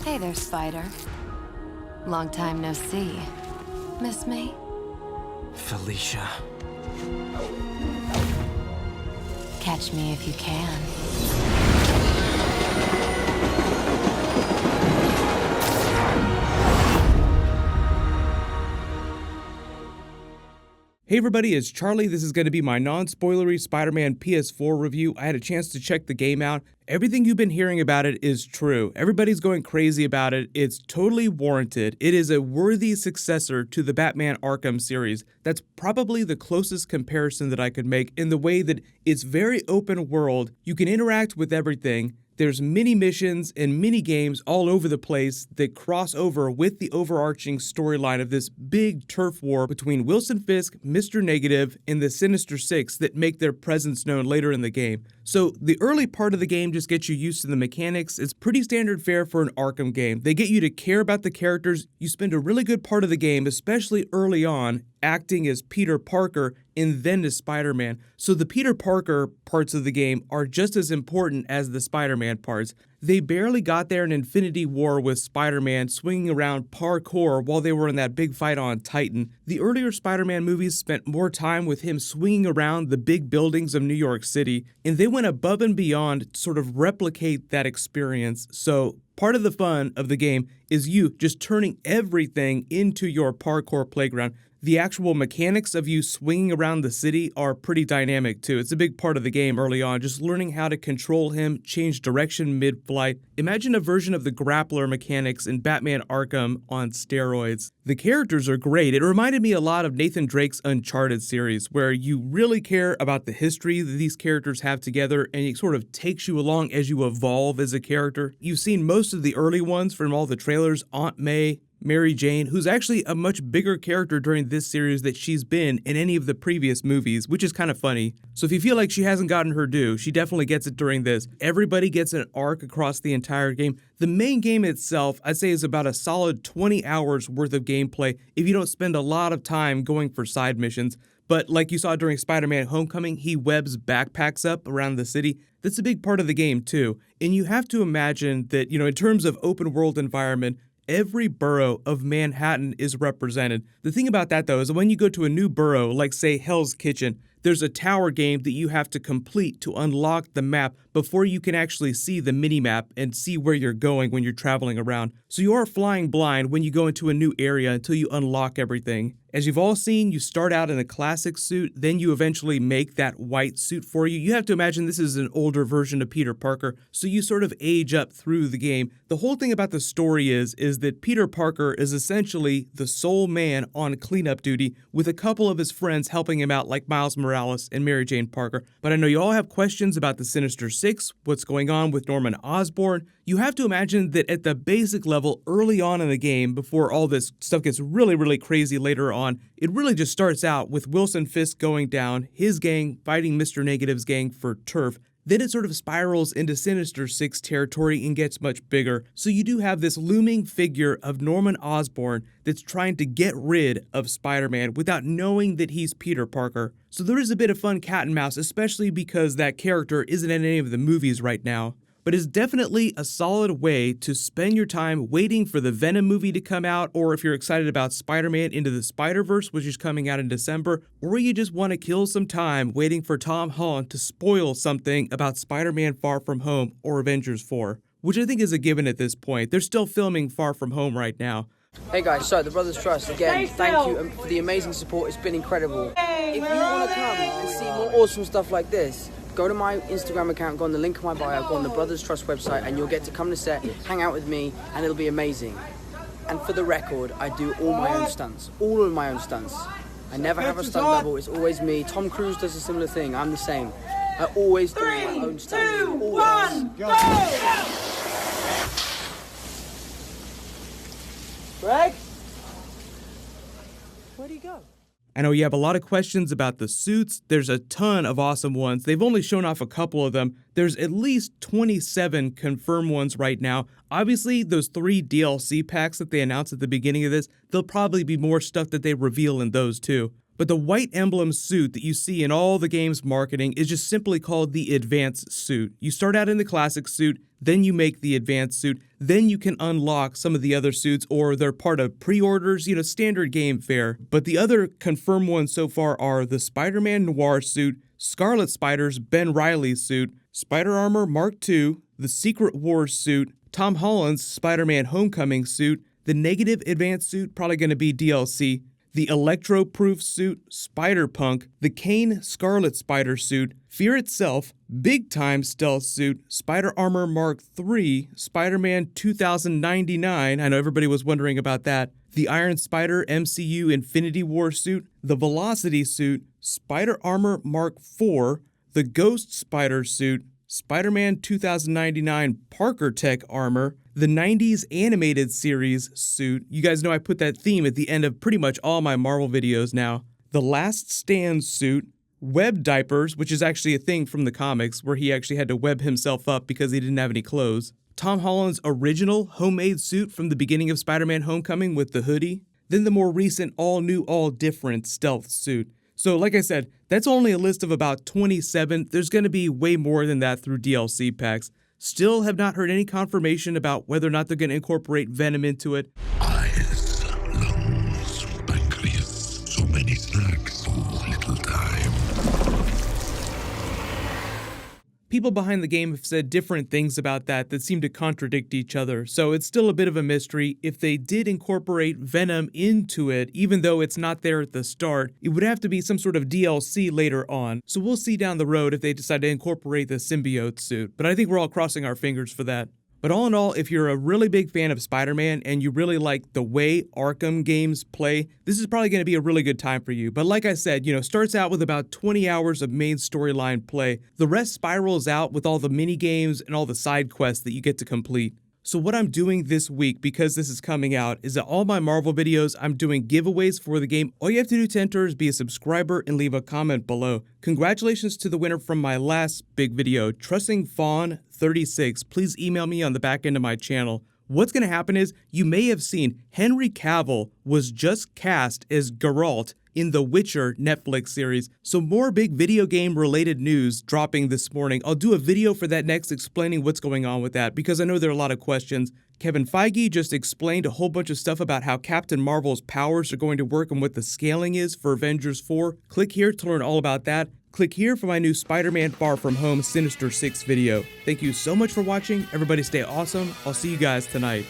Hey there, Spider. Long time no see. Miss me? Felicia. Catch me if you can. Hey everybody, it's Charlie. This is going to be my non-spoilery Spider-Man PS4 review. I had a chance to check the game out. Everything you've been hearing about it is true. Everybody's going crazy about it. It's totally warranted. It is a worthy successor to the Batman Arkham series. That's probably the closest comparison that I could make in the way that it's very open world. You can interact with everything. There's mini missions and mini games all over the place that cross over with the overarching storyline of this big turf war between Wilson Fisk, Mr. Negative, and the Sinister Six that make their presence known later in the game. So the early part of the game just gets you used to the mechanics. It's pretty standard fare for an Arkham game. They get you to care about the characters. You spend a really good part of the game, especially early on, acting as Peter Parker and then as Spider-Man. So the Peter Parker parts of the game are just as important as the Spider-Man parts. They barely got there in Infinity War with Spider-Man swinging around parkour while they were in that big fight on Titan. The earlier Spider-Man movies spent more time with him swinging around the big buildings of New York City, and they went above and beyond to sort of replicate that experience. So part of the fun of the game is you just turning everything into your parkour playground. The actual mechanics of you swinging around the city are pretty dynamic too. It's a big part of the game early on, just learning how to control him, change direction mid-flight. Imagine a version of the grappler mechanics in Batman Arkham on steroids. The characters are great. It reminded me a lot of Nathan Drake's Uncharted series, where you really care about the history that these characters have together, and it sort of takes you along as you evolve as a character. You've seen most of the early ones from all the trailers, Aunt May, Mary Jane, who's actually a much bigger character during this series than she's been in any of the previous movies, which is kind of funny. So if you feel like she hasn't gotten her due, she definitely gets it during this. Everybody gets an arc across the entire game. The main game itself, I'd say, is about a solid 20 hours worth of gameplay if you don't spend a lot of time going for side missions. But like you saw during Spider-Man Homecoming, he webs backpacks up around the city. That's a big part of the game too. And you have to imagine that, in terms of open world environment, every borough of Manhattan is represented. The thing about that, though, is when you go to a new borough, like, say, Hell's Kitchen, there's a tower game that you have to complete to unlock the map before you can actually see the mini-map and see where you're going when you're traveling around. So you are flying blind when you go into a new area until you unlock everything. As you've all seen, you start out in a classic suit, then you eventually make that white suit for you. You have to imagine this is an older version of Peter Parker, so you sort of age up through the game. The whole thing about the story is that Peter Parker is essentially the sole man on cleanup duty with a couple of his friends helping him out, like Miles Morales and Mary Jane Parker. But I know you all have questions about the Sinister Six, what's going on with Norman Osborn. You have to imagine that at the basic level, early on in the game, before all this stuff gets really, really crazy later on, it really just starts out with Wilson Fisk going down, his gang fighting Mr. Negative's gang for turf. Then it sort of spirals into Sinister Six territory and gets much bigger. So you do have this looming figure of Norman Osborn that's trying to get rid of Spider-Man without knowing that he's Peter Parker. So there is a bit of fun cat and mouse, especially because that character isn't in any of the movies right now. But it's definitely a solid way to spend your time waiting for the Venom movie to come out, or if you're excited about Spider-Man Into the Spider-Verse, which is coming out in December, or you just want to kill some time waiting for Tom Holland to spoil something about Spider-Man Far From Home or Avengers 4, which I think is a given at this point. They're still filming Far From Home right now. Hey guys, so the Brothers Trust, again, thank you for the amazing support. It's been incredible. If you want to come and see more awesome stuff like this, go to my Instagram account, go on the link in my bio, go on the Brothers Trust website, and you'll get to come to set, hang out with me, and it'll be amazing. And for the record, I do all my own stunts, all of my own stunts. I never have a stunt double, it's always me. Tom Cruise does a similar thing, I'm the same. I always do my own stunts. 3, 2, 1, go! Greg? Where'd he go? I know you have a lot of questions about the suits. There's a ton of awesome ones. They've only shown off a couple of them. There's at least 27 confirmed ones right now. Obviously, those 3 DLC packs that they announced at the beginning of this, there'll probably be more stuff that they reveal in those too. But the white emblem suit that you see in all the game's marketing is just simply called the Advanced suit. You start out in the classic suit, then you make the advanced suit, then you can unlock some of the other suits, or they're part of pre-orders, standard game fare. But the other confirmed ones so far are the Spider-Man Noir suit, Scarlet Spider's Ben Reilly suit, Spider Armor Mark II, the Secret Wars suit, Tom Holland's Spider-Man Homecoming suit, the Negative Advanced suit, probably going to be DLC, the Electro-Proof suit, Spider-Punk, the Kane Scarlet Spider suit, Fear itself, Big Time Stealth suit, Spider Armor Mark III, Spider-Man 2099, I know everybody was wondering about that, the Iron Spider MCU Infinity War suit, the Velocity suit, Spider Armor Mark IV, the Ghost Spider suit, Spider-Man 2099 Parker Tech armor, the 90s animated series suit. You guys know I put that theme at the end of pretty much all my Marvel videos now. The Last Stand suit, web diapers, which is actually a thing from the comics where he actually had to web himself up because he didn't have any clothes. Tom Holland's original homemade suit from the beginning of Spider-Man Homecoming with the hoodie. Then the more recent all new, all different stealth suit. So like I said, that's only a list of about 27. There's going to be way more than that through DLC packs. Still have not heard any confirmation about whether or not they're going to incorporate Venom into it. Eyes, lungs, pancreas, so many snacks, so little time. People behind the game have said different things about that seem to contradict each other, so it's still a bit of a mystery. If they did incorporate Venom into it, even though it's not there at the start, it would have to be some sort of DLC later on, so we'll see down the road if they decide to incorporate the symbiote suit, but I think we're all crossing our fingers for that. But all in all, if you're a really big fan of Spider-Man and you really like the way Arkham games play, this is probably going to be a really good time for you. But like I said, starts out with about 20 hours of main storyline play. The rest spirals out with all the mini games and all the side quests that you get to complete. So what I'm doing this week, because this is coming out, is that all my Marvel videos, I'm doing giveaways for the game. All you have to do to enter is be a subscriber and leave a comment below. Congratulations to the winner from my last big video, Trusting Fawn 36. Please email me on the back end of my channel. What's going to happen is, you may have seen Henry Cavill was just cast as Geralt in the Witcher Netflix series. So more big video game related news dropping this morning. I'll do a video for that next explaining what's going on with that because I know there are a lot of questions. Kevin Feige just explained a whole bunch of stuff about how Captain Marvel's powers are going to work and what the scaling is for Avengers 4. Click here to learn all about that. Click here for my new Spider-Man Far From Home Sinister 6 video. Thank you so much for watching. Everybody stay awesome. I'll see you guys tonight.